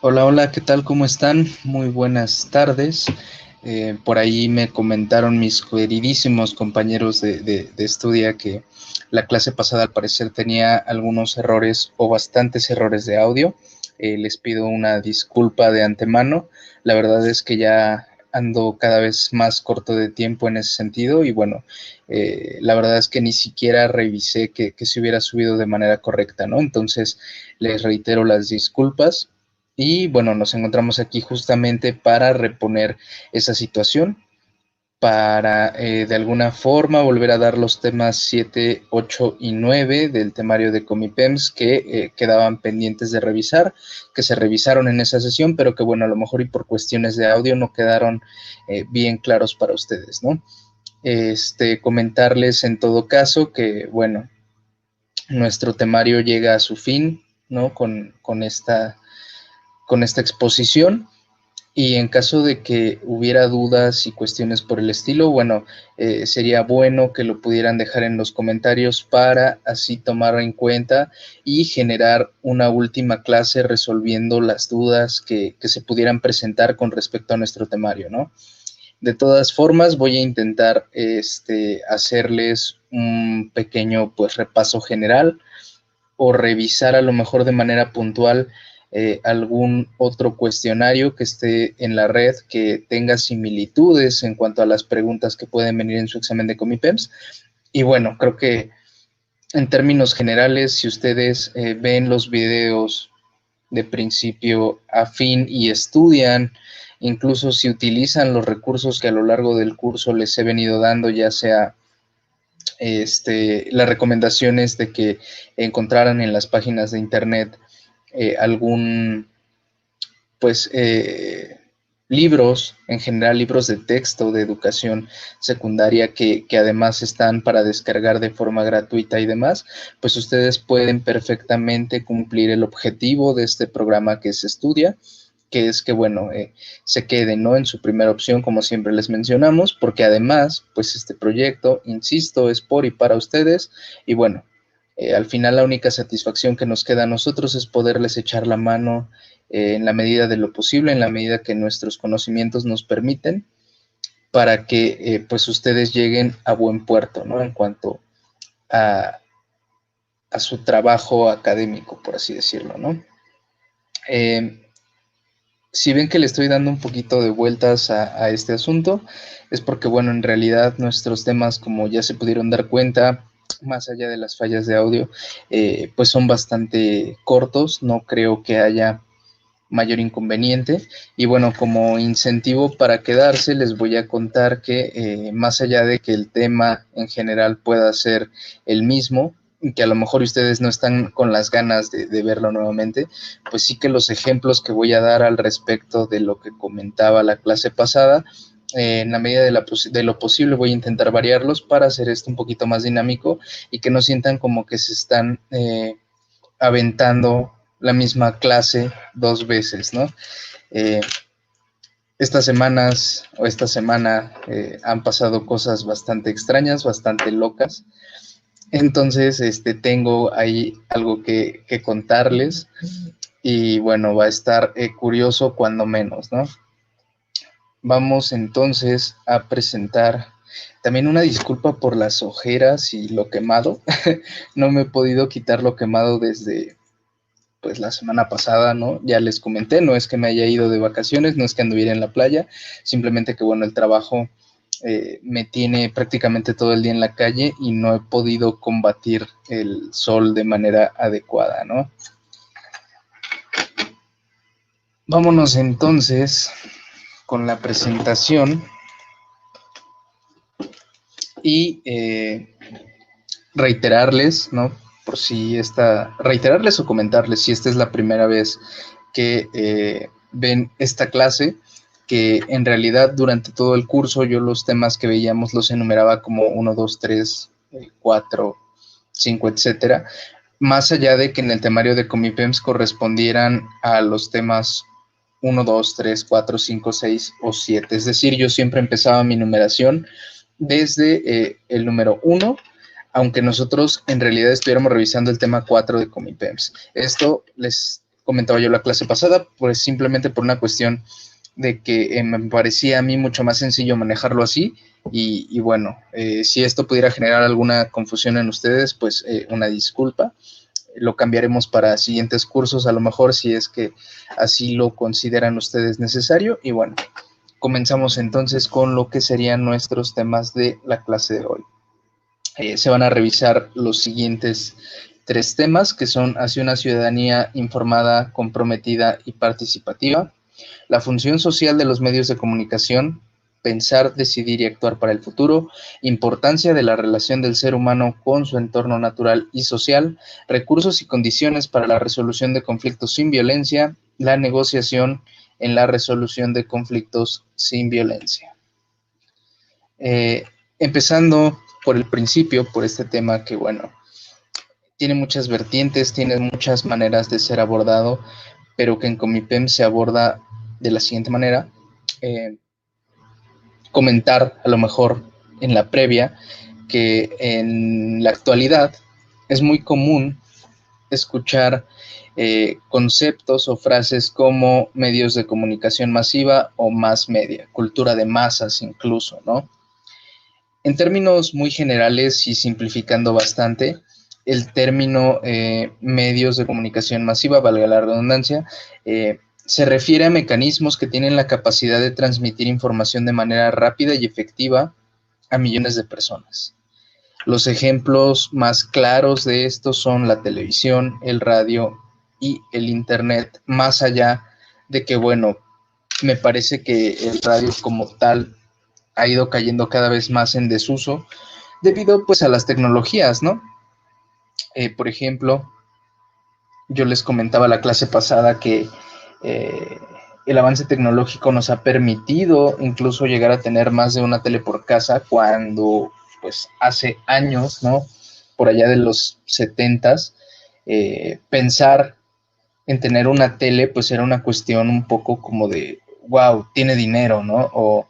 Hola, hola, ¿qué tal? ¿Cómo están? Muy buenas tardes. Por ahí me comentaron mis queridísimos compañeros de estudia que la clase pasada al parecer tenía algunos errores o bastantes errores de audio. Les pido una disculpa de antemano. La verdad es que ya ando cada vez más corto de tiempo en ese sentido y bueno, la verdad es que ni siquiera revisé que se hubiera subido de manera correcta, ¿no? Entonces les reitero las disculpas. Y bueno, nos encontramos aquí justamente para reponer esa situación, para de alguna forma volver a dar los temas 7, 8 y 9 del temario de Comipems que quedaban pendientes de revisar, que se revisaron en esa sesión, pero que bueno, a lo mejor y por cuestiones de audio no quedaron bien claros para ustedes, ¿no? Comentarles en todo caso que bueno, nuestro temario llega a su fin, ¿no? Con esta exposición. Y en caso de que hubiera dudas y cuestiones por el estilo, bueno, sería bueno que lo pudieran dejar en los comentarios para así tomar en cuenta y generar una última clase resolviendo las dudas que se pudieran presentar con respecto a nuestro temario, ¿no? De todas formas, voy a intentar hacerles un pequeño pues repaso general o revisar a lo mejor de manera puntual algún otro cuestionario que esté en la red que tenga similitudes en cuanto a las preguntas que pueden venir en su examen de Comipems. Y bueno, creo que en términos generales, si ustedes ven los videos de principio a fin y estudian, incluso si utilizan los recursos que a lo largo del curso les he venido dando, ya sea las recomendaciones de que encontraran en las páginas de internet algún, pues, libros, en general libros de texto de educación secundaria que además están para descargar de forma gratuita y demás, pues ustedes pueden perfectamente cumplir el objetivo de este programa que se estudia, que es que, bueno, se queden, ¿no?, en su primera opción, como siempre les mencionamos, porque además, pues este proyecto, insisto, es por y para ustedes, y bueno, al final la única satisfacción que nos queda a nosotros es poderles echar la mano en la medida de lo posible, en la medida que nuestros conocimientos nos permiten, para que pues ustedes lleguen a buen puerto, ¿no?, en cuanto a, a su trabajo académico, por así decirlo, ¿no? Si ven que le estoy dando un poquito de vueltas a este asunto, es porque, bueno, en realidad nuestros temas, como ya se pudieron dar cuenta, más allá de las fallas de audio, pues son bastante cortos, no creo que haya mayor inconveniente. Y bueno, como incentivo para quedarse, les voy a contar que más allá de que el tema en general pueda ser el mismo, que a lo mejor ustedes no están con las ganas de verlo nuevamente, pues sí que los ejemplos que voy a dar al respecto de lo que comentaba la clase pasada, en la medida de lo posible voy a intentar variarlos para hacer esto un poquito más dinámico y que no sientan como que se están aventando la misma clase dos veces, ¿no? Eh, estas semanas o esta semana han pasado cosas bastante extrañas, bastante locas. Entonces, tengo ahí algo que contarles y bueno, va a estar curioso cuando menos, ¿no? Vamos entonces a presentar también una disculpa por las ojeras y lo quemado. No me he podido quitar lo quemado desde pues la semana pasada, ¿no? Ya les comenté, no es que me haya ido de vacaciones, no es que anduviera en la playa, simplemente que bueno, el trabajo me tiene prácticamente todo el día en la calle y no he podido combatir el sol de manera adecuada, ¿no? Vámonos entonces con la presentación y reiterarles, ¿no? Reiterarles o comentarles si esta es la primera vez que ven esta clase, que en realidad durante todo el curso yo los temas que veíamos los enumeraba como 1, 2, 3, 4, 5, etcétera, más allá de que en el temario de Comipems correspondieran a los temas 1, 2, 3, 4, 5, 6 o 7. Es decir, yo siempre empezaba mi numeración desde el número 1, aunque nosotros en realidad estuviéramos revisando el tema 4 de Comipems. Esto les comentaba yo la clase pasada, pues simplemente por una cuestión de que me parecía a mí mucho más sencillo manejarlo así. Y bueno, si esto pudiera generar alguna confusión en ustedes, pues una disculpa. Lo cambiaremos para siguientes cursos, a lo mejor, si es que así lo consideran ustedes necesario. Y bueno, comenzamos entonces con lo que serían nuestros temas de la clase de hoy. Se van a revisar los siguientes 3 temas, que son hacia una ciudadanía informada, comprometida y participativa, la función social de los medios de comunicación, pensar, decidir y actuar para el futuro, importancia de la relación del ser humano con su entorno natural y social, recursos y condiciones para la resolución de conflictos sin violencia, la negociación en la resolución de conflictos sin violencia. Empezando por el principio, por este tema que, bueno, tiene muchas vertientes, tiene muchas maneras de ser abordado, pero que en Comipem se aborda de la siguiente manera. Comentar a lo mejor en la previa que en la actualidad es muy común escuchar conceptos o frases como medios de comunicación masiva o mass media, cultura de masas incluso, ¿no? En términos muy generales y simplificando bastante, el término medios de comunicación masiva, valga la redundancia, se refiere a mecanismos que tienen la capacidad de transmitir información de manera rápida y efectiva a millones de personas. Los ejemplos más claros de esto son la televisión, el radio y el internet, más allá de que, bueno, me parece que el radio como tal ha ido cayendo cada vez más en desuso debido pues a las tecnologías, ¿no? Por ejemplo, yo les comentaba la clase pasada que el avance tecnológico nos ha permitido incluso llegar a tener más de una tele por casa cuando pues hace años, ¿no? Por allá de los 70s, pensar en tener una tele pues era una cuestión un poco como de, wow, tiene dinero, ¿no? O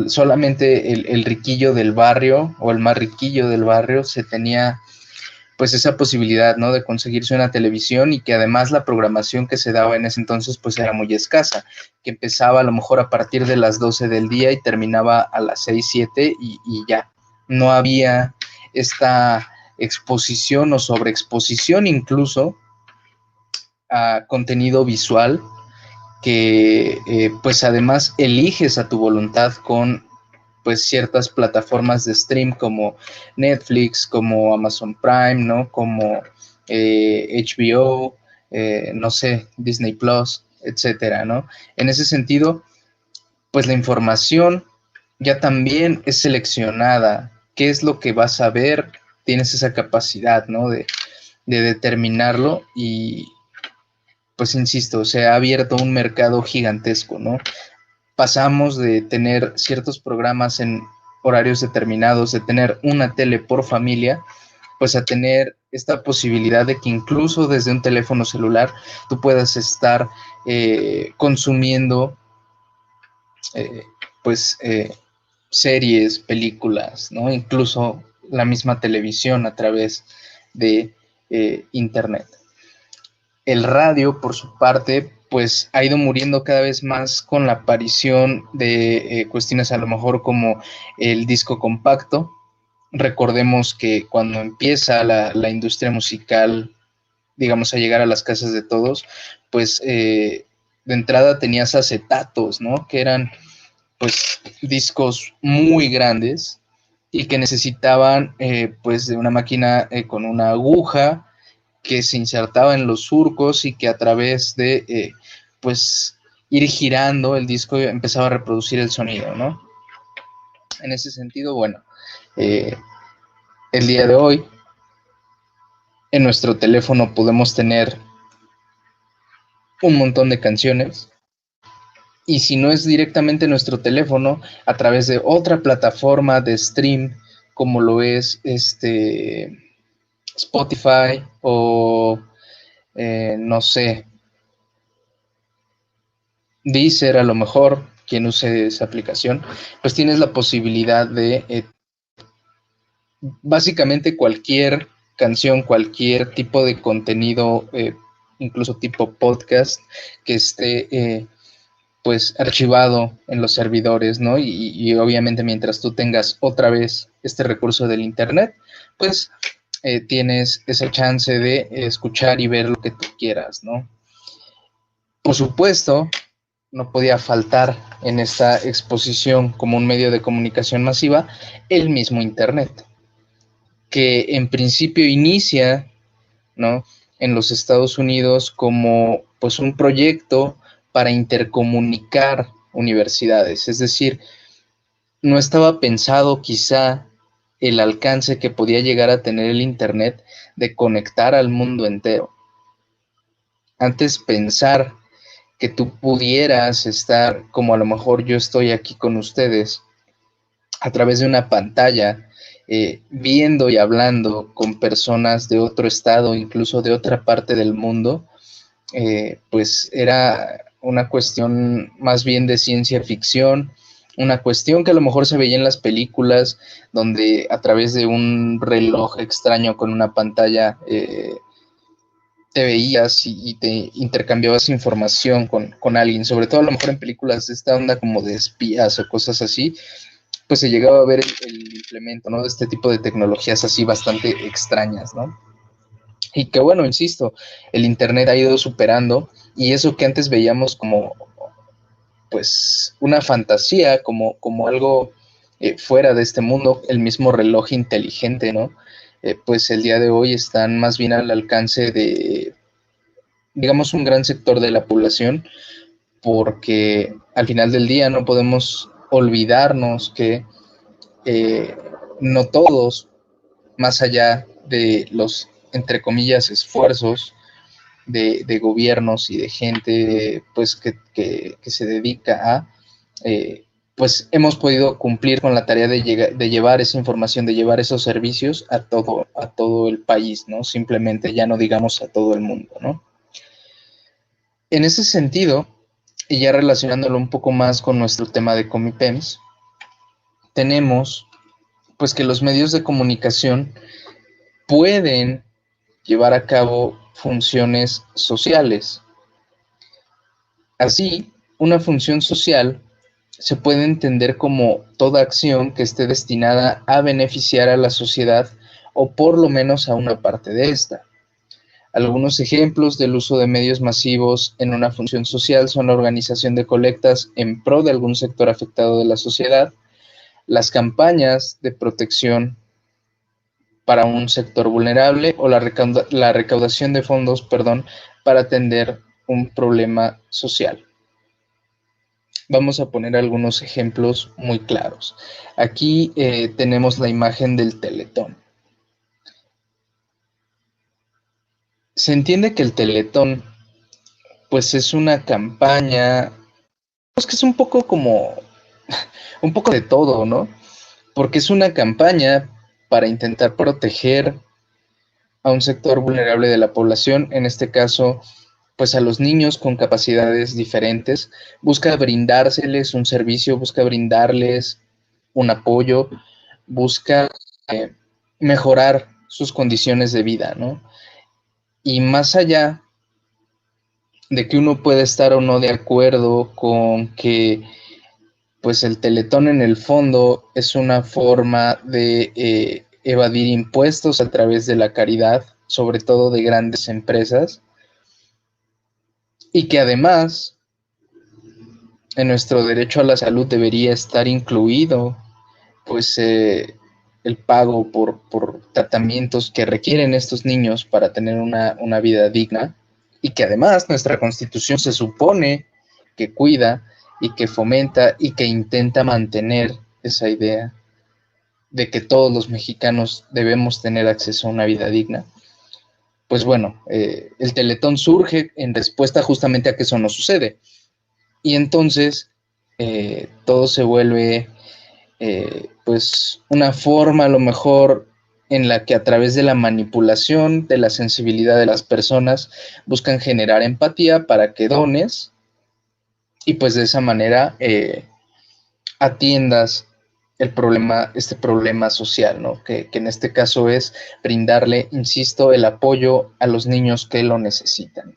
solamente el riquillo del barrio o el más riquillo del barrio se tenía pues esa posibilidad, ¿no? De conseguirse una televisión y que además la programación que se daba en ese entonces pues era muy escasa, que empezaba a lo mejor a partir de las 12 del día y terminaba a las 6, 7 y ya. No había esta exposición o sobreexposición incluso a contenido visual que pues además eliges a tu voluntad con pues ciertas plataformas de stream como Netflix, como Amazon Prime, ¿no? Como HBO, no sé, Disney Plus, etcétera, ¿no? En ese sentido, pues la información ya también es seleccionada. ¿Qué es lo que vas a ver? Tienes esa capacidad, ¿no? De determinarlo y, pues insisto, se ha abierto un mercado gigantesco, ¿no? Pasamos de tener ciertos programas en horarios determinados, de tener una tele por familia, pues a tener esta posibilidad de que incluso desde un teléfono celular tú puedas estar consumiendo eh, pues series, películas, ¿no? Incluso la misma televisión a través de internet. El radio, por su parte, pues ha ido muriendo cada vez más con la aparición de cuestiones a lo mejor como el disco compacto. Recordemos que cuando empieza la industria musical, digamos, a llegar a las casas de todos, pues de entrada tenías acetatos, ¿no? Que eran pues discos muy grandes y que necesitaban pues de una máquina con una aguja que se insertaba en los surcos y que a través de, pues, ir girando el disco empezaba a reproducir el sonido, ¿no? En ese sentido, bueno, eh, el día de hoy en nuestro teléfono podemos tener un montón de canciones y si no es directamente nuestro teléfono, a través de otra plataforma de stream como lo es Spotify o no sé, Deezer a lo mejor, quien use esa aplicación, pues tienes la posibilidad de básicamente cualquier canción, cualquier tipo de contenido incluso tipo podcast, que esté pues archivado en los servidores, ¿no? Y obviamente mientras tú tengas otra vez este recurso del internet, pues tienes esa chance de escuchar y ver lo que tú quieras, ¿no? Por supuesto, no podía faltar en esta exposición como un medio de comunicación masiva el mismo internet, que en principio inicia, ¿no?, en los Estados Unidos como pues un proyecto para intercomunicar universidades, es decir, no estaba pensado quizá el alcance que podía llegar a tener el internet de conectar al mundo entero. Antes pensar que tú pudieras estar como a lo mejor yo estoy aquí con ustedes a través de una pantalla, viendo y hablando con personas de otro estado, incluso de otra parte del mundo, pues era una cuestión más bien de ciencia ficción, una cuestión que a lo mejor se veía en las películas, donde a través de un reloj extraño con una pantalla te veías y te intercambiabas información con alguien, sobre todo a lo mejor en películas de esta onda como de espías o cosas así, pues se llegaba a ver el implemento, ¿no?, de este tipo de tecnologías así bastante extrañas, ¿no? Y que bueno, insisto, el internet ha ido superando y eso que antes veíamos como pues una fantasía, como algo fuera de este mundo, el mismo reloj inteligente, ¿no? Pues el día de hoy están más bien al alcance de, digamos, un gran sector de la población, porque al final del día no podemos olvidarnos que eh, no todos, más allá de los, entre comillas, esfuerzos de gobiernos y de gente pues que se dedica a, pues hemos podido cumplir con la tarea de llevar esa información, de llevar esos servicios a todo el país, ¿no? Simplemente ya no digamos a todo el mundo, ¿no? En ese sentido, y ya relacionándolo un poco más con nuestro tema de Comipems, tenemos pues que los medios de comunicación pueden llevar a cabo funciones sociales. Así, una función social se puede entender como toda acción que esté destinada a beneficiar a la sociedad o por lo menos a una parte de esta. Algunos ejemplos del uso de medios masivos en una función social son la organización de colectas en pro de algún sector afectado de la sociedad, las campañas de protección para un sector vulnerable o la recaudación de fondos, para atender un problema social. Vamos a poner algunos ejemplos muy claros. Aquí tenemos la imagen del Teletón. Se entiende que el Teletón, pues es una campaña, pues que es un poco como, un poco de todo, ¿no? Porque es una campaña para intentar proteger a un sector vulnerable de la población, en este caso, pues a los niños con capacidades diferentes, busca brindárseles un servicio, busca brindarles un apoyo, busca eh, mejorar sus condiciones de vida, ¿no? Y más allá de que uno puede estar o no de acuerdo con que pues el Teletón en el fondo es una forma de evadir impuestos a través de la caridad, sobre todo de grandes empresas, y que además en nuestro derecho a la salud debería estar incluido pues el pago por tratamientos que requieren estos niños para tener una vida digna, y que además nuestra Constitución se supone que cuida y que fomenta y que intenta mantener esa idea de que todos los mexicanos debemos tener acceso a una vida digna. Pues bueno, el Teletón surge en respuesta justamente a que eso no sucede. Y entonces todo se vuelve pues una forma a lo mejor en la que a través de la manipulación de la sensibilidad de las personas buscan generar empatía para que dones y pues de esa manera atiendas este problema social, ¿no? Que en este caso es brindarle, insisto, el apoyo a los niños que lo necesitan.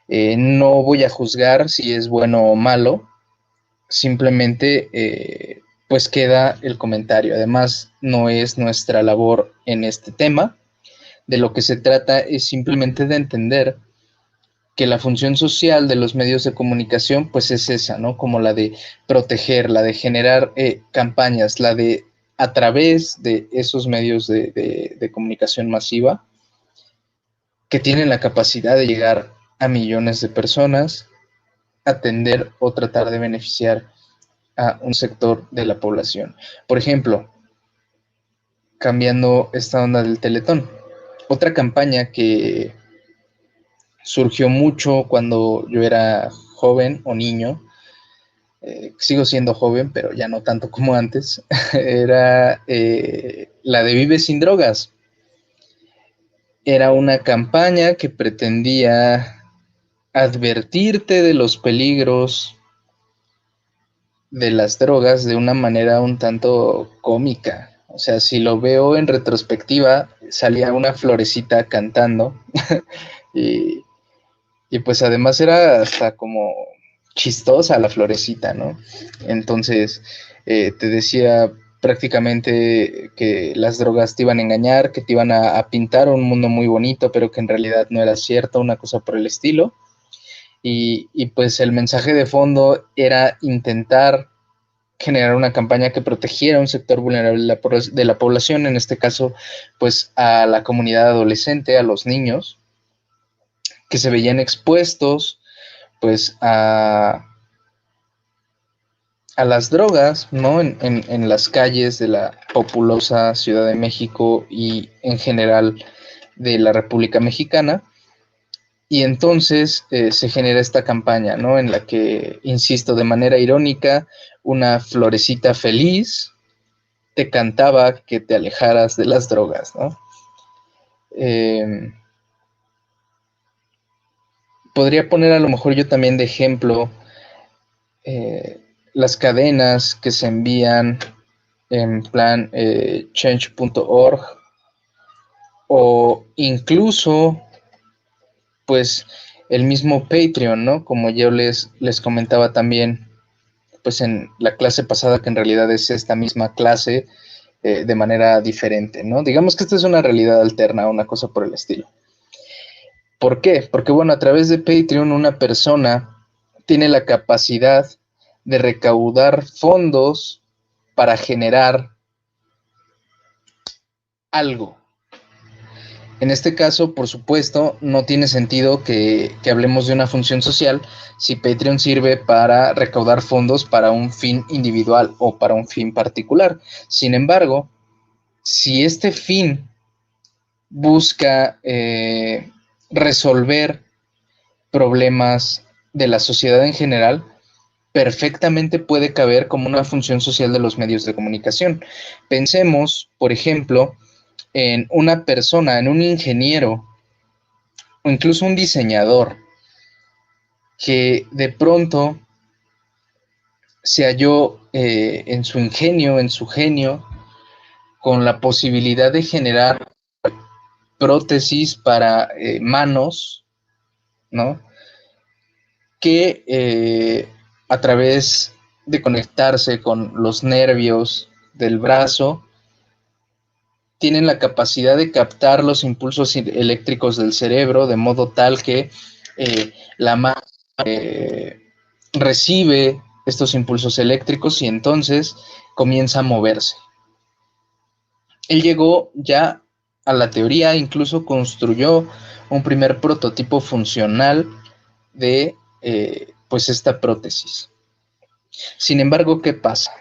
No voy a juzgar si es bueno o malo, simplemente pues queda el comentario. Además, no es nuestra labor en este tema. De lo que se trata es simplemente de entender que la función social de los medios de comunicación pues es esa, ¿no? Como la de proteger, la de generar campañas, la de a través de esos medios de comunicación masiva que tienen la capacidad de llegar a millones de personas, atender o tratar de beneficiar a un sector de la población. Por ejemplo, cambiando esta onda del Teletón, otra campaña que surgió mucho cuando yo era joven o niño, sigo siendo joven, pero ya no tanto como antes, era la de Vive sin drogas. Era una campaña que pretendía advertirte de los peligros de las drogas de una manera un tanto cómica. O sea, si lo veo en retrospectiva, salía una florecita cantando y, y pues además era hasta como chistosa la florecita, ¿no? Entonces, te decía prácticamente que las drogas te iban a engañar, que te iban a pintar un mundo muy bonito, pero que en realidad no era cierto, una cosa por el estilo. Y pues el mensaje de fondo era intentar generar una campaña que protegiera a un sector vulnerable de la población, en este caso, pues a la comunidad adolescente, a los niños, que se veían expuestos pues a las drogas, ¿no? En las calles de la populosa Ciudad de México y en general de la República Mexicana. Y entonces se genera esta campaña, ¿no? En la que, insisto, de manera irónica, una florecita feliz te cantaba que te alejaras de las drogas, ¿no? Eh, Podría poner a lo mejor yo también de ejemplo las cadenas que se envían en plan change.org o incluso pues el mismo Patreon, ¿no? Como yo les comentaba también pues en la clase pasada, que en realidad es esta misma clase de manera diferente, ¿no? Digamos que esta es una realidad alterna, una cosa por el estilo. ¿Por qué? Porque bueno, a través de Patreon una persona tiene la capacidad de recaudar fondos para generar algo. En este caso, por supuesto, no tiene sentido que hablemos de una función social si Patreon sirve para recaudar fondos para un fin individual o para un fin particular. Sin embargo, si este fin busca resolver problemas de la sociedad en general, perfectamente puede caber como una función social de los medios de comunicación. Pensemos, por ejemplo, en una persona, en un ingeniero o incluso un diseñador que de pronto se halló en su ingenio, en su genio, con la posibilidad de generar prótesis para manos, ¿no? Que a través de conectarse con los nervios del brazo, tienen la capacidad de captar los impulsos eléctricos del cerebro de modo tal que la mano recibe estos impulsos eléctricos y entonces comienza a moverse. Él llegó ya a la teoría, incluso construyó un primer prototipo funcional de pues esta prótesis. Sin embargo, ¿qué pasa?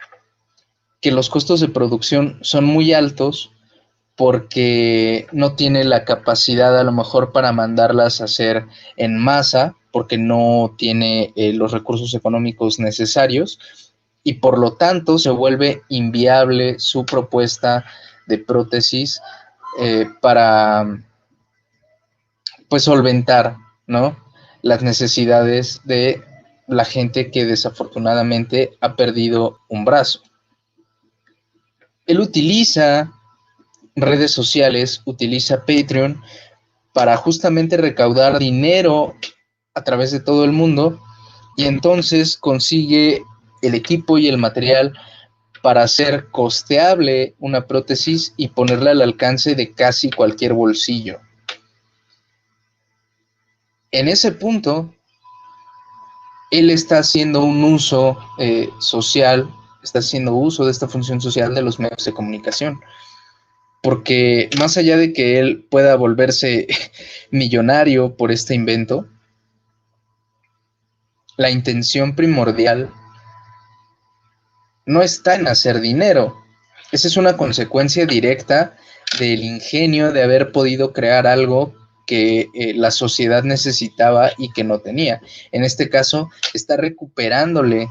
Que los costos de producción son muy altos porque no tiene la capacidad a lo mejor para mandarlas a hacer en masa, porque no tiene los recursos económicos necesarios y por lo tanto se vuelve inviable su propuesta de prótesis para pues solventar, ¿no? Las necesidades de la gente que desafortunadamente ha perdido un brazo. Él utiliza redes sociales, utiliza Patreon para justamente recaudar dinero a través de todo el mundo y entonces consigue el equipo y el material para hacer costeable una prótesis y ponerla al alcance de casi cualquier bolsillo. En ese punto, él está haciendo un uso social, está haciendo uso de esta función social de los medios de comunicación. Porque más allá de que él pueda volverse millonario por este invento, la intención primordial no está en hacer dinero. Esa es una consecuencia directa del ingenio de haber podido crear algo que la sociedad necesitaba y que no tenía. En este caso, está recuperándole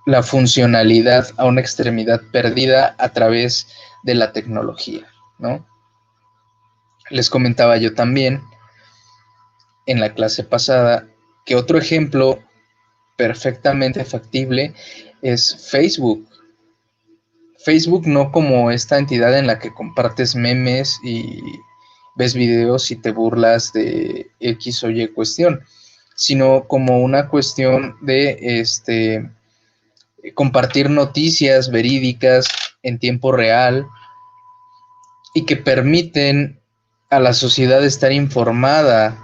la funcionalidad a una extremidad perdida a través de la tecnología, ¿no? Les comentaba yo también en la clase pasada que otro ejemplo perfectamente factible es Facebook. Facebook no como esta entidad en la que compartes memes y ves videos y te burlas de X o Y cuestión, sino como una cuestión de compartir noticias verídicas en tiempo real y que permiten a la sociedad estar informada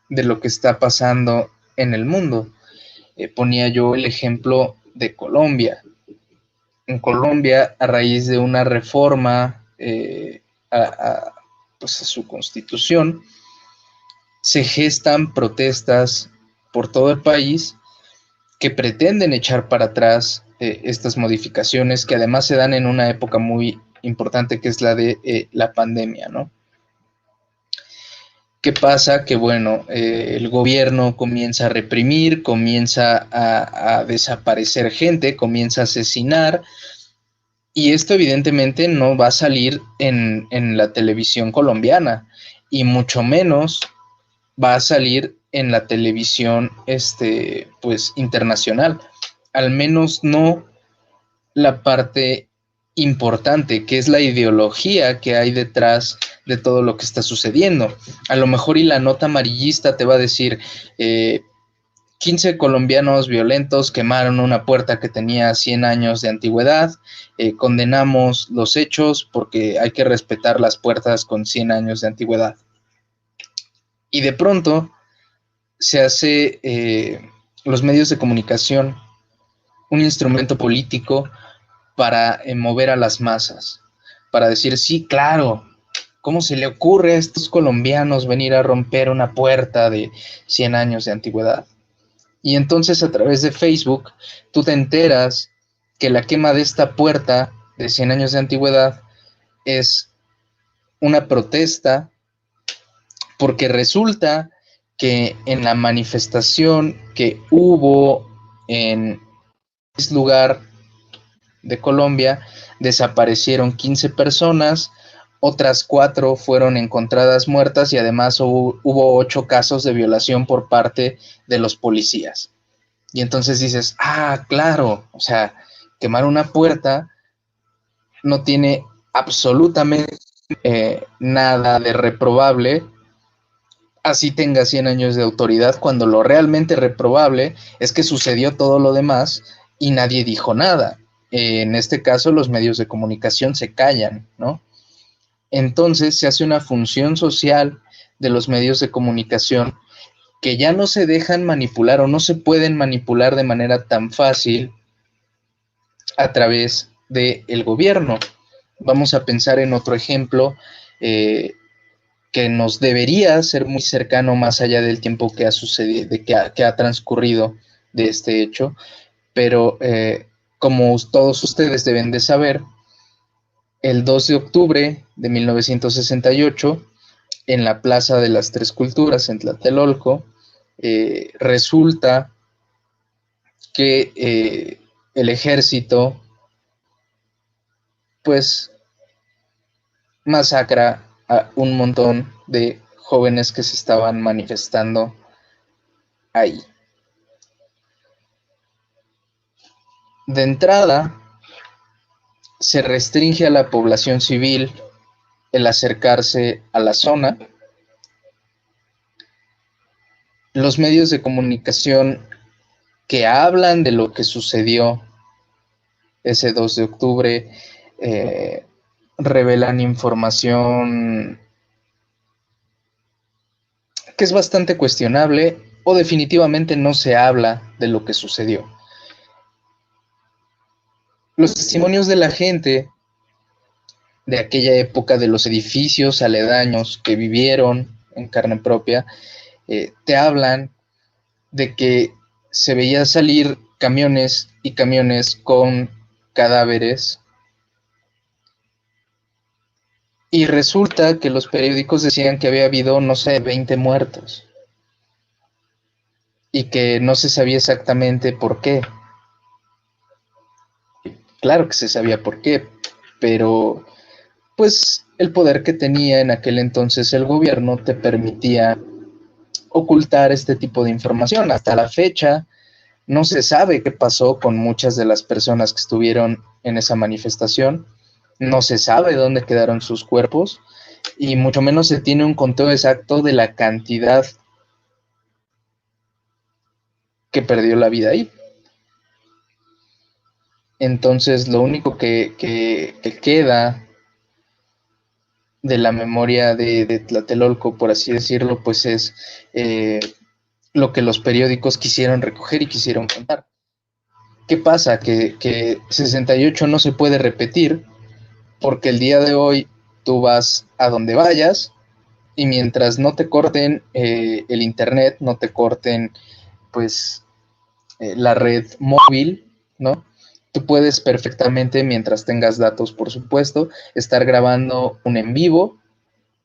de lo que está pasando en el mundo. Ponía yo el ejemplo de Colombia. En Colombia, a raíz de una reforma pues a su constitución, se gestan protestas por todo el país que pretenden echar para atrás estas modificaciones que además se dan en una época muy importante que es la de la pandemia, ¿no? ¿Qué pasa? Que bueno, el gobierno comienza a reprimir, comienza a desaparecer gente, comienza a asesinar, y esto evidentemente no va a salir en la televisión colombiana, y mucho menos va a salir en la televisión pues internacional, al menos no la parte importante, que es la ideología que hay detrás de todo lo que está sucediendo. A lo mejor y la nota amarillista te va a decir 15 colombianos violentos quemaron una puerta que tenía 100 años de antigüedad, condenamos los hechos porque hay que respetar las puertas con 100 años de antigüedad. Y de pronto se hace los medios de comunicación un instrumento político para mover a las masas, para decir, sí, claro, ¿cómo se le ocurre a estos colombianos venir a romper una puerta de 100 años de antigüedad? Y entonces a través de Facebook tú te enteras que la quema de esta puerta de 100 años de antigüedad es una protesta porque resulta que en la manifestación que hubo en ese lugar de Colombia desaparecieron 15 personas, otras 4 fueron encontradas muertas y además hubo 8 casos de violación por parte de los policías. Y entonces dices, ah, claro, o sea, quemar una puerta no tiene absolutamente nada de reprobable, así tenga 100 años de autoridad, cuando lo realmente reprobable es que sucedió todo lo demás y nadie dijo nada. En este caso, los medios de comunicación se callan, ¿no? Entonces se hace una función social de los medios de comunicación que ya no se dejan manipular o no se pueden manipular de manera tan fácil a través del gobierno. Vamos a pensar en otro ejemplo que nos debería ser muy cercano más allá del tiempo que ha sucedido, que ha transcurrido de este hecho, pero como todos ustedes deben de saber, el 2 de octubre de 1968, en la Plaza de las Tres Culturas, en Tlatelolco, resulta que el ejército, pues, masacra a un montón de jóvenes que se estaban manifestando ahí. De entrada, se restringe a la población civil el acercarse a la zona. Los medios de comunicación que hablan de lo que sucedió ese 2 de octubre eh, revelan información que es bastante cuestionable o definitivamente no se habla de lo que sucedió. Los testimonios de la gente de aquella época, de los edificios aledaños que vivieron en carne propia, te hablan de que se veía salir camiones y camiones con cadáveres y resulta que los periódicos decían que había habido, no sé, 20 muertos y que no se sabía exactamente por qué. Claro que se sabía por qué, pero pues el poder que tenía en aquel entonces el gobierno te permitía ocultar este tipo de información. Hasta la fecha no se sabe qué pasó con muchas de las personas que estuvieron en esa manifestación, no se sabe dónde quedaron sus cuerpos y mucho menos se tiene un conteo exacto de la cantidad que perdió la vida ahí. Entonces lo único que queda de la memoria de Tlatelolco, por así decirlo, pues es lo que los periódicos quisieron recoger y quisieron contar. ¿Qué pasa? Que 68 no se puede repetir porque el día de hoy tú vas a donde vayas y mientras no te corten el internet, no te corten pues la red móvil, ¿no? Tú puedes perfectamente, mientras tengas datos, por supuesto, estar grabando un en vivo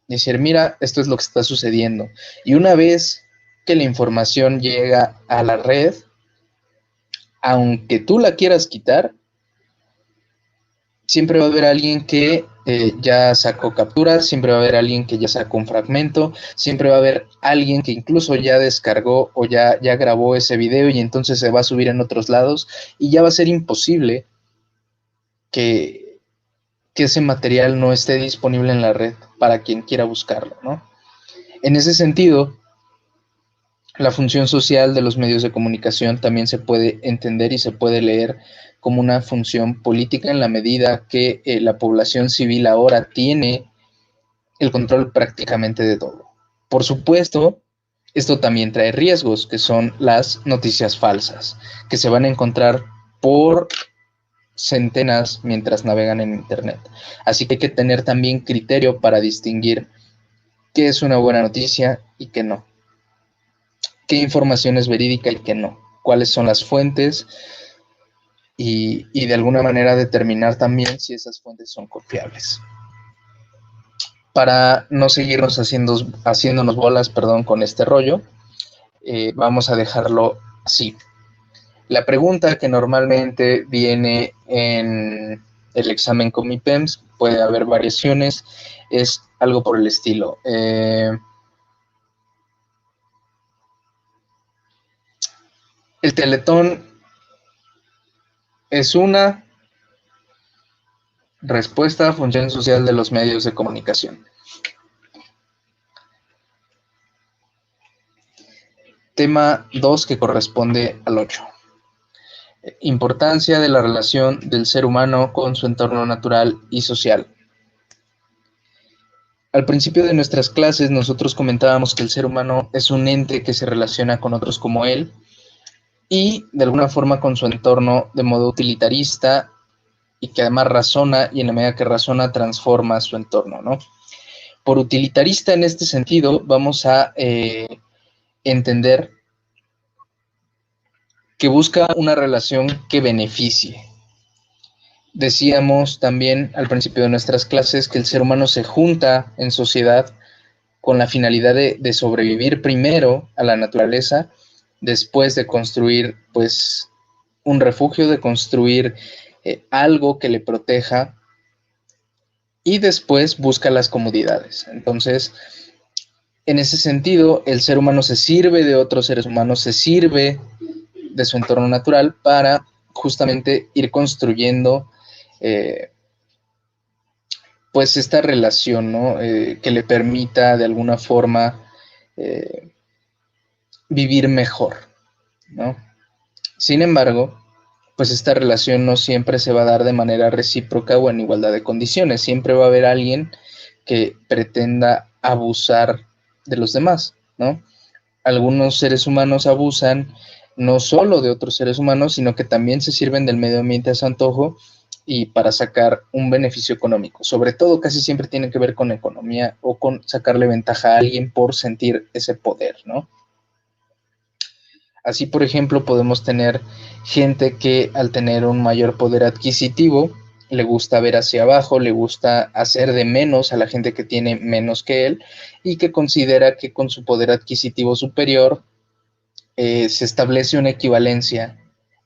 y decir, mira, esto es lo que está sucediendo. Y una vez que la información llega a la red, aunque tú la quieras quitar, siempre va a haber alguien que ya sacó capturas, siempre va a haber alguien que ya sacó un fragmento, siempre va a haber alguien que incluso ya descargó o ya grabó ese video y entonces se va a subir en otros lados y ya va a ser imposible que, que ese material no esté disponible en la red para quien quiera buscarlo, ¿no? En ese sentido, la función social de los medios de comunicación también se puede entender y se puede leer como una función política en la medida que la población civil ahora tiene el control prácticamente de todo. Por supuesto, esto también trae riesgos, que son las noticias falsas, que se van a encontrar por centenas mientras navegan en Internet. Así que hay que tener también criterio para distinguir qué es una buena noticia y qué no, qué información es verídica y qué no, cuáles son las fuentes y de alguna manera determinar también si esas fuentes son confiables. Para no seguirnos haciéndonos bolas, perdón, con este rollo, vamos a dejarlo así. La pregunta que normalmente viene en el examen con mi PEMS, puede haber variaciones, es algo por el estilo. El Teletón es una respuesta a función social de los medios de comunicación. Tema 2 que corresponde al 8. Importancia de la relación del ser humano con su entorno natural y social. Al principio de nuestras clases nosotros comentábamos que el ser humano es un ente que se relaciona con otros como él y de alguna forma con su entorno de modo utilitarista y que además razona y en la medida que razona transforma su entorno, ¿no? Por utilitarista en este sentido vamos a entender que busca una relación que beneficie. Decíamos también al principio de nuestras clases que el ser humano se junta en sociedad con la finalidad de sobrevivir primero a la naturaleza, después de construir pues un refugio, de construir algo que le proteja y después busca las comodidades. Entonces, en ese sentido, el ser humano se sirve de otros seres humanos, se sirve de su entorno natural para justamente ir construyendo pues esta relación, ¿no? Que le permita de alguna forma vivir mejor, ¿no? Sin embargo, pues esta relación no siempre se va a dar de manera recíproca o en igualdad de condiciones. Siempre va a haber alguien que pretenda abusar de los demás, ¿no? Algunos seres humanos abusan no solo de otros seres humanos, sino que también se sirven del medio ambiente a su antojo y para sacar un beneficio económico. Sobre todo, casi siempre tiene que ver con economía o con sacarle ventaja a alguien por sentir ese poder, ¿no? Así, por ejemplo, podemos tener gente que al tener un mayor poder adquisitivo, le gusta ver hacia abajo, le gusta hacer de menos a la gente que tiene menos que él y que considera que con su poder adquisitivo superior se establece una equivalencia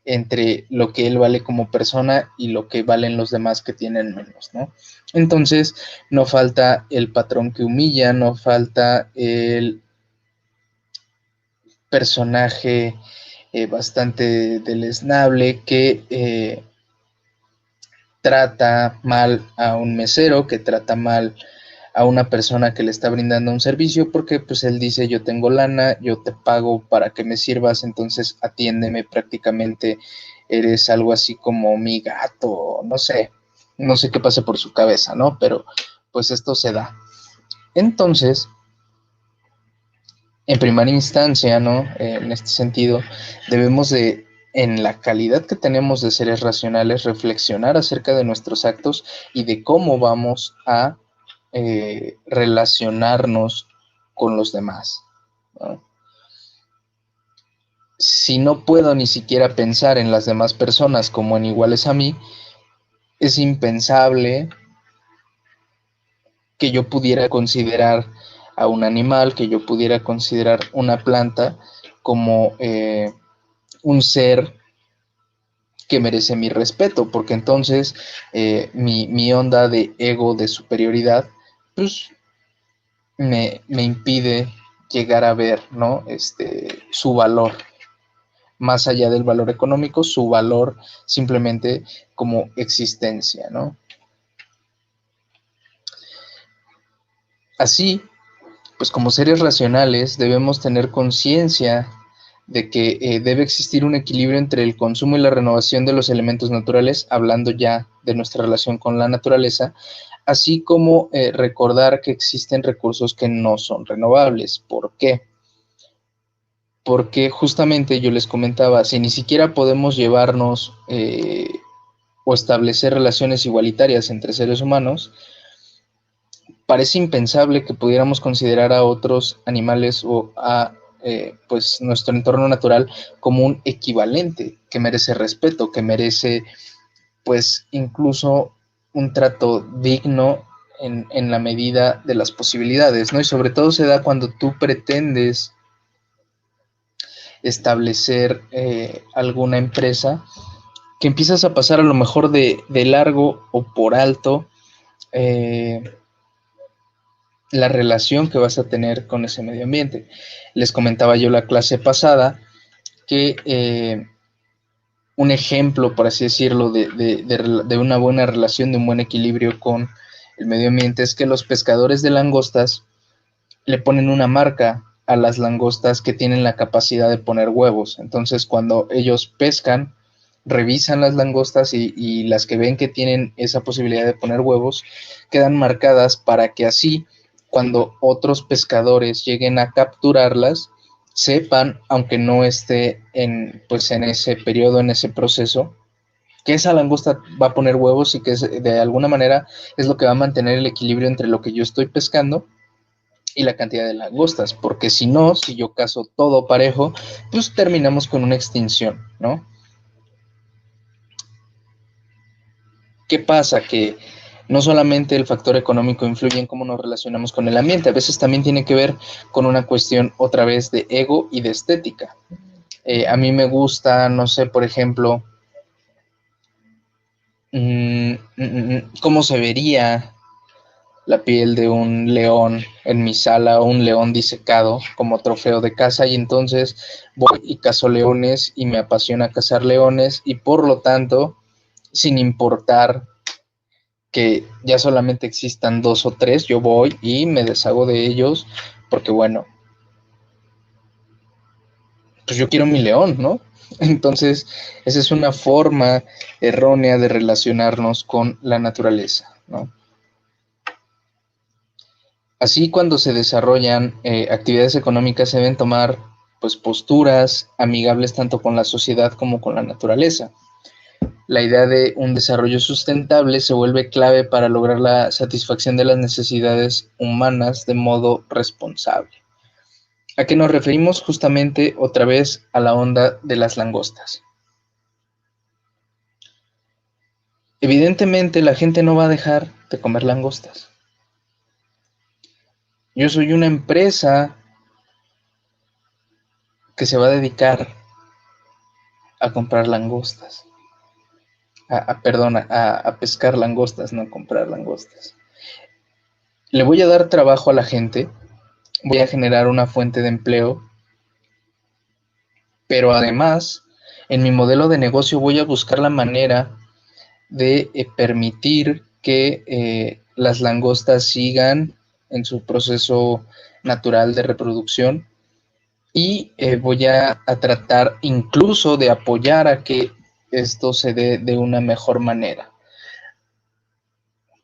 entre lo que él vale como persona y lo que valen los demás que tienen menos, ¿no? Entonces, no falta el patrón que humilla, no falta el personaje bastante deleznable que trata mal a un mesero, que trata mal a una persona que le está brindando un servicio, porque pues él dice, yo tengo lana, yo te pago para que me sirvas, entonces atiéndeme, prácticamente eres algo así como mi gato, no sé qué pase por su cabeza, ¿no? Pero pues esto se da. Entonces, en primera instancia, ¿no? En este sentido, debemos de, en la calidad que tenemos de seres racionales, reflexionar acerca de nuestros actos y de cómo vamos a relacionarnos con los demás, ¿no? Si no puedo ni siquiera pensar en las demás personas como en iguales a mí, es impensable que yo pudiera considerar a un animal, que yo pudiera considerar una planta como un ser que merece mi respeto, porque entonces mi onda de ego, de superioridad, pues me impide llegar a ver, ¿no? Su valor, más allá del valor económico, su valor simplemente como existencia, ¿no? Así, pues como seres racionales debemos tener conciencia de que debe existir un equilibrio entre el consumo y la renovación de los elementos naturales, hablando ya de nuestra relación con la naturaleza, así como recordar que existen recursos que no son renovables. ¿Por qué? Porque justamente yo les comentaba, si ni siquiera podemos llevarnos o establecer relaciones igualitarias entre seres humanos, parece impensable que pudiéramos considerar a otros animales o a pues nuestro entorno natural como un equivalente que merece respeto, que merece pues incluso un trato digno en la medida de las posibilidades, ¿no? Y sobre todo se da cuando tú pretendes establecer alguna empresa que empiezas a pasar a lo mejor de largo o por alto eh, la relación que vas a tener con ese medio ambiente. Les comentaba yo la clase pasada que un ejemplo, por así decirlo, de una buena relación, de un buen equilibrio con el medio ambiente es que los pescadores de langostas le ponen una marca a las langostas que tienen la capacidad de poner huevos. Entonces, cuando ellos pescan, revisan las langostas y las que ven que tienen esa posibilidad de poner huevos, quedan marcadas para que así, cuando otros pescadores lleguen a capturarlas, sepan, aunque no esté en, pues, en ese periodo, en ese proceso, que esa langosta va a poner huevos y que de alguna manera es lo que va a mantener el equilibrio entre lo que yo estoy pescando y la cantidad de langostas, porque si no, si yo caso todo parejo, pues terminamos con una extinción, ¿no? ¿Qué pasa? Que no solamente el factor económico influye en cómo nos relacionamos con el ambiente, a veces también tiene que ver con una cuestión otra vez de ego y de estética. A mí me gusta, no sé, por ejemplo, cómo se vería la piel de un león en mi sala o un león disecado como trofeo de caza y entonces voy y cazo leones y me apasiona cazar leones y por lo tanto, sin importar que ya solamente existan dos o tres, yo voy y me deshago de ellos porque bueno, pues yo quiero mi león, ¿no? Entonces, esa es una forma errónea de relacionarnos con la naturaleza, ¿no? Así, cuando se desarrollan actividades económicas, se deben tomar pues posturas amigables tanto con la sociedad como con la naturaleza. La idea de un desarrollo sustentable se vuelve clave para lograr la satisfacción de las necesidades humanas de modo responsable. ¿A qué nos referimos? Justamente otra vez a la onda de las langostas. Evidentemente la gente no va a dejar de comer langostas. Yo soy una empresa que se va a dedicar a comprar langostas. Perdón, a pescar langostas, no comprar langostas. Le voy a dar trabajo a la gente, voy a generar una fuente de empleo, pero además, en mi modelo de negocio voy a buscar la manera de permitir que las langostas sigan en su proceso natural de reproducción y voy a tratar incluso de apoyar a que esto se dé de una mejor manera.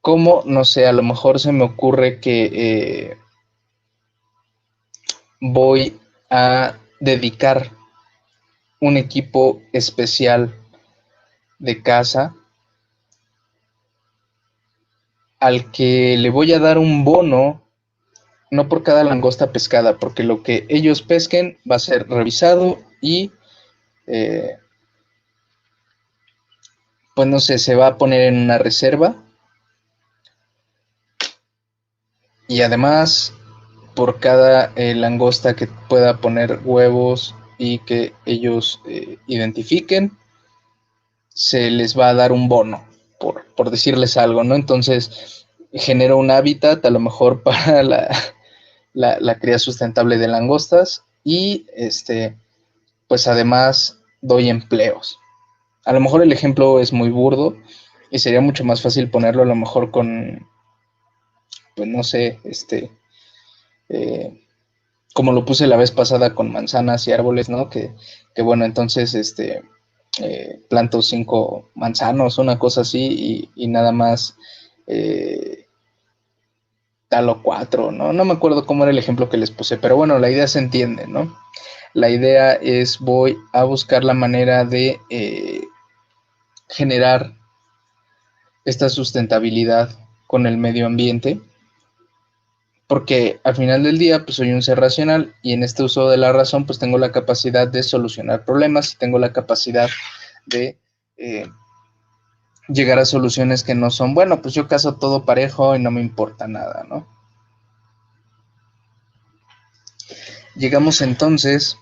¿Cómo? No sé, a lo mejor se me ocurre que voy a dedicar un equipo especial de caza al que le voy a dar un bono, no por cada langosta pescada, porque lo que ellos pesquen va a ser revisado y, eh, pues no sé, se va a poner en una reserva. Y además, por cada langosta que pueda poner huevos y que ellos identifiquen, se les va a dar un bono, por decirles algo, ¿no? Entonces, genero un hábitat a lo mejor para la cría sustentable de langostas y, pues además, doy empleos. A lo mejor el ejemplo es muy burdo y sería mucho más fácil ponerlo a lo mejor con, pues no sé, eh, como lo puse la vez pasada con manzanas y árboles, ¿no? Que bueno, entonces planto 5 manzanos, una cosa así, y nada más talo 4, ¿no? No me acuerdo cómo era el ejemplo que les puse, pero bueno, la idea se entiende, ¿no? La idea es voy a buscar la manera de generar esta sustentabilidad con el medio ambiente, porque al final del día pues soy un ser racional y en este uso de la razón pues tengo la capacidad de solucionar problemas y tengo la capacidad de llegar a soluciones que no son, bueno, pues yo caso todo parejo y no me importa nada, ¿no? Llegamos entonces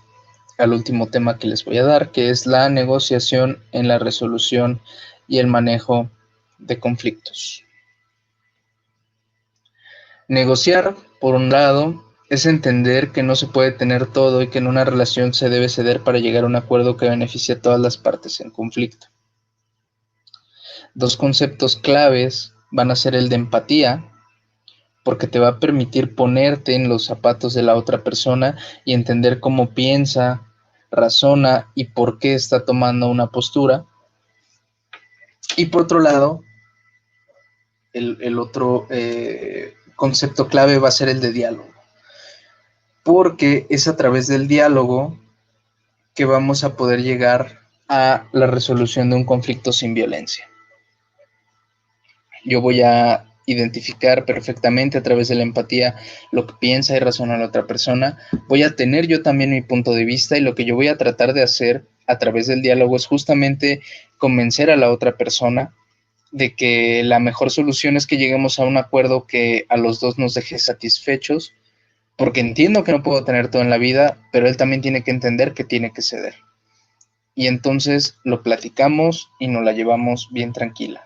al último tema que les voy a dar, que es la negociación en la resolución y el manejo de conflictos. Negociar, por un lado, es entender que no se puede tener todo y que en una relación se debe ceder para llegar a un acuerdo que beneficie a todas las partes en conflicto. Dos conceptos claves van a ser el de empatía, porque te va a permitir ponerte en los zapatos de la otra persona y entender cómo piensa, razona y por qué está tomando una postura. Y por otro lado, el otro concepto clave va a ser el de diálogo, porque es a través del diálogo que vamos a poder llegar a la resolución de un conflicto sin violencia. Yo voy a identificar perfectamente a través de la empatía lo que piensa y razona la otra persona. Voy a tener yo también mi punto de vista y lo que yo voy a tratar de hacer a través del diálogo es justamente convencer a la otra persona de que la mejor solución es que lleguemos a un acuerdo que a los dos nos deje satisfechos, porque entiendo que no puedo tener todo en la vida, pero él también tiene que entender que tiene que ceder. Y entonces lo platicamos y nos la llevamos bien tranquila.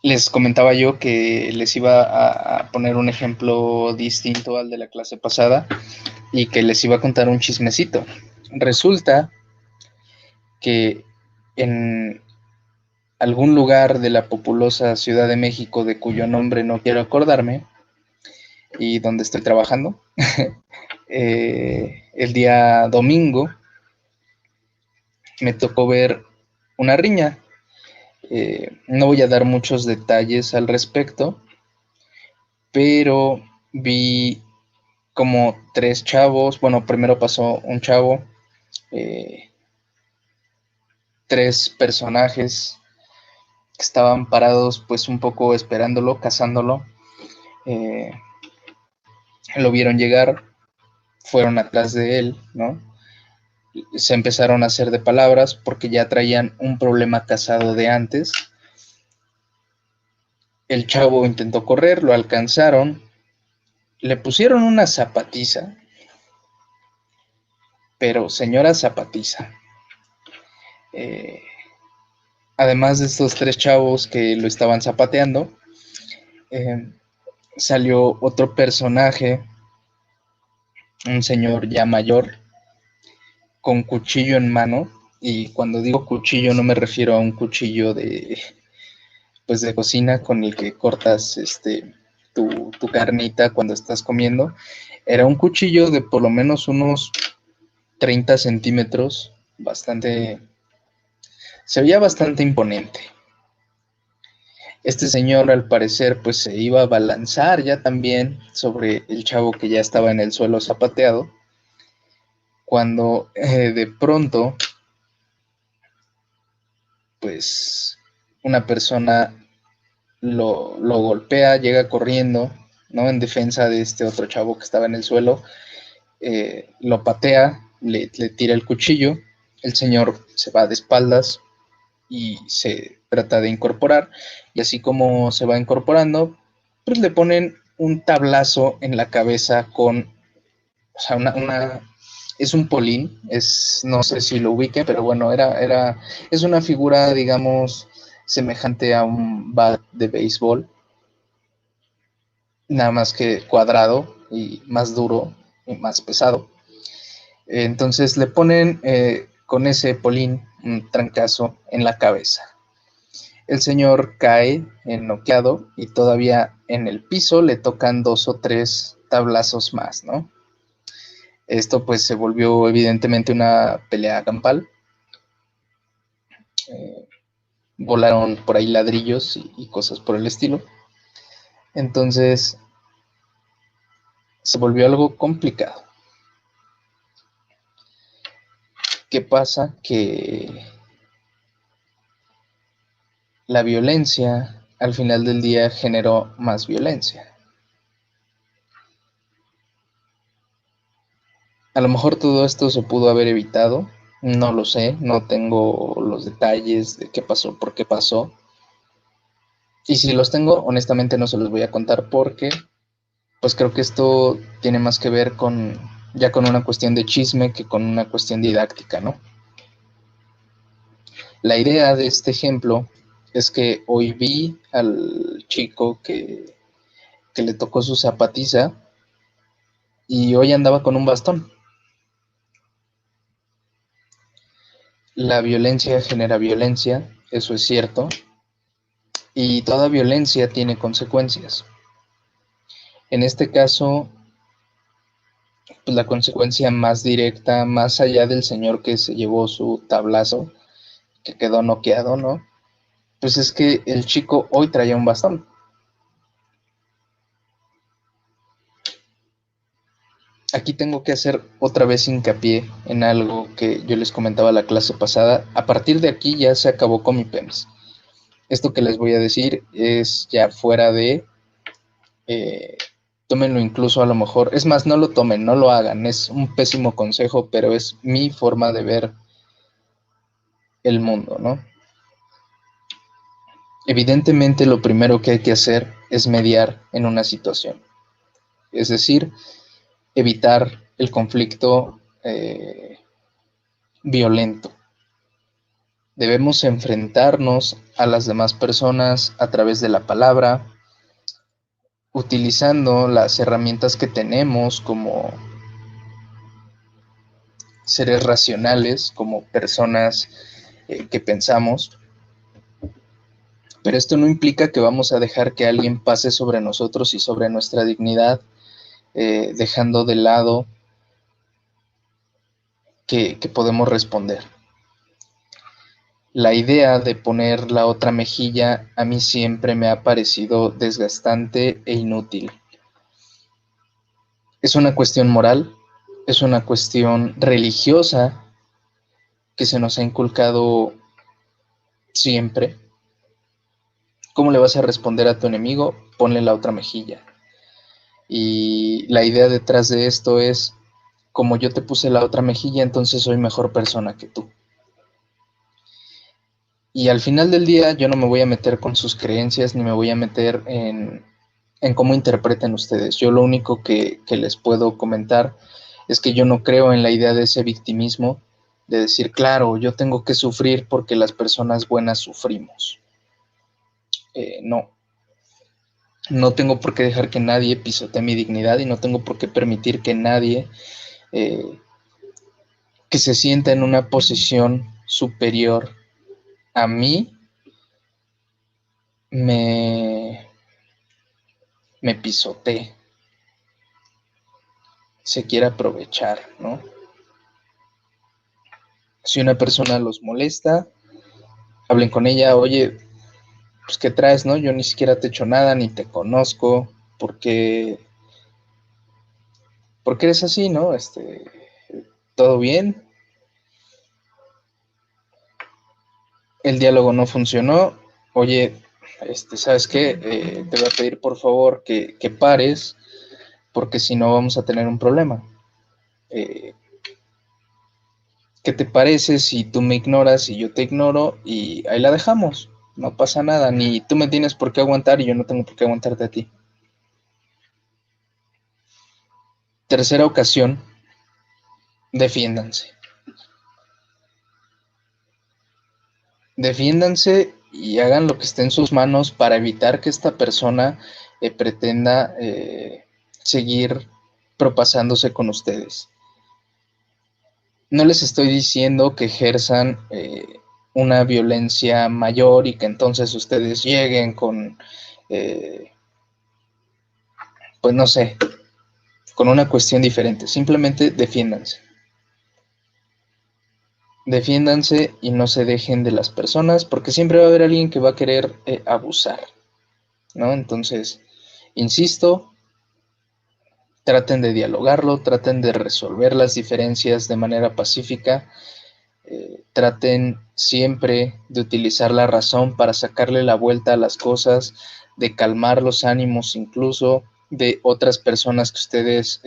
Les comentaba yo que les iba a poner un ejemplo distinto al de la clase pasada y que les iba a contar un chismecito. Resulta que en algún lugar de la populosa Ciudad de México, de cuyo nombre no quiero acordarme, y donde estoy trabajando, el día domingo me tocó ver una riña. No voy a dar muchos detalles al respecto, pero vi como tres chavos. Bueno, primero pasó un chavo, tres personajes que estaban parados pues un poco esperándolo, cazándolo. Lo vieron llegar, fueron atrás de él, ¿no? Se empezaron a hacer de palabras porque ya traían un problema casado de antes. El chavo intentó correr, lo alcanzaron, le pusieron una zapatiza, pero señora zapatiza. Además de estos tres chavos que lo estaban zapateando, salió otro personaje, un señor ya mayor, con cuchillo en mano. Y cuando digo cuchillo no me refiero a un cuchillo pues de cocina con el que cortas tu carnita cuando estás comiendo. Era un cuchillo de por lo menos unos 30 centímetros, se veía bastante imponente. Este señor al parecer pues se iba a balanzar ya también sobre el chavo que ya estaba en el suelo zapateado, cuando de pronto pues una persona lo golpea, llega corriendo, ¿no? En defensa de este otro chavo que estaba en el suelo, lo patea, le tira el cuchillo, el señor se va de espaldas y se trata de incorporar, y así como se va incorporando, pues le ponen un tablazo en la cabeza con, o sea, es un polín, no sé si lo ubiquen, pero bueno, es una figura, digamos, semejante a un bat de béisbol, nada más que cuadrado y más duro y más pesado. Entonces le ponen con ese polín un trancazo en la cabeza. El señor cae noqueado y todavía en el piso le tocan 2 o 3 tablazos más, ¿no? Esto pues se volvió evidentemente una pelea campal. Volaron por ahí ladrillos y cosas por el estilo. Entonces se volvió algo complicado. ¿Qué pasa? Que la violencia al final del día generó más violencia. A lo mejor todo esto se pudo haber evitado, no lo sé, no tengo los detalles de qué pasó, por qué pasó. Y si los tengo, honestamente no se los voy a contar porque pues creo que esto tiene más que ver ya con una cuestión de chisme que con una cuestión didáctica, ¿no? La idea de este ejemplo es que hoy vi al chico que le tocó su zapatiza y hoy andaba con un bastón. La violencia genera violencia, eso es cierto, y toda violencia tiene consecuencias. En este caso, pues la consecuencia más directa, más allá del señor que se llevó su tablazo, que quedó noqueado, ¿no? Pues es que el chico hoy traía un bastón. Aquí tengo que hacer otra vez hincapié en algo que yo les comentaba la clase pasada. A partir de aquí ya se acabó con mi PEMS. Esto que les voy a decir es ya fuera de... tómenlo incluso a lo mejor. Es más, no lo tomen, no lo hagan. Es un pésimo consejo, pero es mi forma de ver el mundo, ¿no? Evidentemente lo primero que hay que hacer es mediar en una situación. Es decir, evitar el conflicto violento. Debemos enfrentarnos a las demás personas a través de la palabra, utilizando las herramientas que tenemos como seres racionales, como personas que pensamos. Pero esto no implica que vamos a dejar que alguien pase sobre nosotros y sobre nuestra dignidad, dejando de lado que podemos responder. La idea de poner la otra mejilla a mí siempre me ha parecido desgastante e inútil. Es una cuestión moral, es una cuestión religiosa que se nos ha inculcado siempre. ¿Cómo le vas a responder a tu enemigo? Ponle la otra mejilla. Y la idea detrás de esto es, como yo te puse la otra mejilla, entonces soy mejor persona que tú. Y al final del día yo no me voy a meter con sus creencias ni me voy a meter en cómo interpreten ustedes. Yo lo único que les puedo comentar es que yo no creo en la idea de ese victimismo, de decir, claro, yo tengo que sufrir porque las personas buenas sufrimos. No tengo por qué dejar que nadie pisotee mi dignidad y no tengo por qué permitir que nadie que se sienta en una posición superior a mí me pisotee, se quiere aprovechar, ¿no? Si una persona los molesta, hablen con ella, oye, pues ¿qué traes, no? Yo ni siquiera te he hecho nada, ni te conozco, ¿por qué eres así, no? ¿Todo bien? El diálogo no funcionó, oye, ¿sabes qué? Te voy a pedir por favor que pares, porque si no vamos a tener un problema. ¿Qué te parece si tú me ignoras y yo te ignoro y ahí la dejamos? No pasa nada, ni tú me tienes por qué aguantar y yo no tengo por qué aguantarte a ti. Tercera ocasión, defiéndanse. Defiéndanse y hagan lo que esté en sus manos para evitar que esta persona pretenda seguir propasándose con ustedes. No les estoy diciendo que ejerzan una violencia mayor y que entonces ustedes lleguen con, pues no sé, con una cuestión diferente. Simplemente defiéndanse. Defiéndanse y no se dejen de las personas, porque siempre va a haber alguien que va a querer abusar, ¿no? Entonces, insisto, traten de dialogarlo, traten de resolver las diferencias de manera pacífica, traten siempre de utilizar la razón para sacarle la vuelta a las cosas, de calmar los ánimos incluso de otras personas que ustedes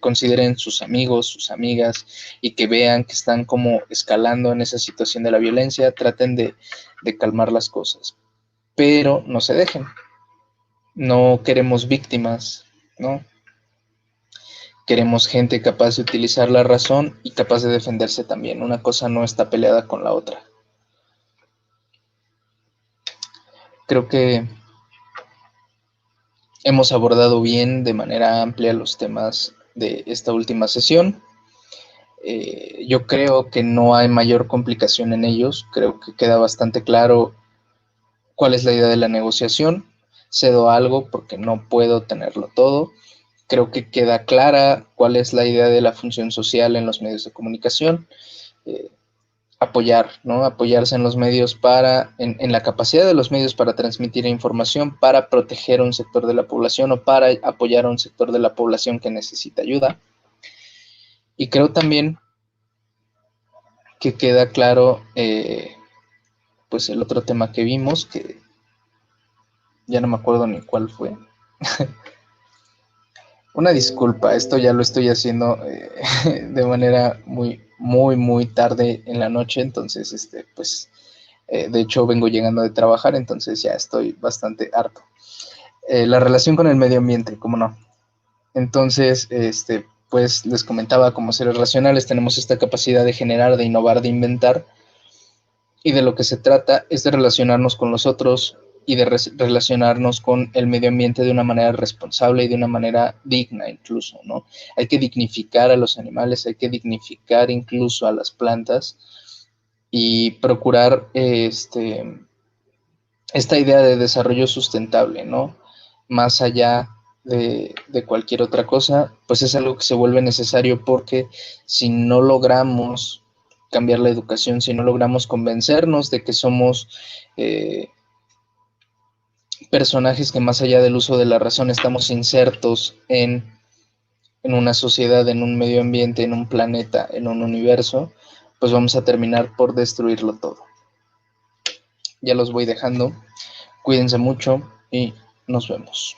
consideren sus amigos, sus amigas, y que vean que están como escalando en esa situación de la violencia, traten de calmar las cosas, pero no se dejen. No queremos víctimas, ¿no? Queremos gente capaz de utilizar la razón y capaz de defenderse también. Una cosa no está peleada con la otra. Creo que hemos abordado bien de manera amplia los temas de esta última sesión. Yo creo que no hay mayor complicación en ellos. Creo que queda bastante claro cuál es la idea de la negociación. Cedo algo porque no puedo tenerlo todo. Creo que queda clara cuál es la idea de la función social en los medios de comunicación. Apoyar, ¿no? Apoyarse en los medios en la capacidad de los medios para transmitir información, para proteger a un sector de la población o para apoyar a un sector de la población que necesita ayuda. Y creo también que queda claro, pues el otro tema que vimos, que ya no me acuerdo ni cuál fue. Una disculpa, esto ya lo estoy haciendo de manera muy tarde en la noche, entonces, pues, de hecho vengo llegando de trabajar, entonces ya estoy bastante harto. La relación con el medio ambiente, ¿cómo no? Entonces, pues les comentaba, como seres racionales tenemos esta capacidad de generar, de innovar, de inventar, y de lo que se trata es de relacionarnos con los otros y de relacionarnos con el medio ambiente de una manera responsable y de una manera digna incluso, ¿no? Hay que dignificar a los animales, hay que dignificar incluso a las plantas y procurar esta idea de desarrollo sustentable, ¿no? Más allá de cualquier otra cosa, pues es algo que se vuelve necesario, porque si no logramos cambiar la educación, si no logramos convencernos de que somos personajes que más allá del uso de la razón estamos insertos en una sociedad, en un medio ambiente, en un planeta, en un universo, pues vamos a terminar por destruirlo todo. Ya los voy dejando. Cuídense mucho y nos vemos.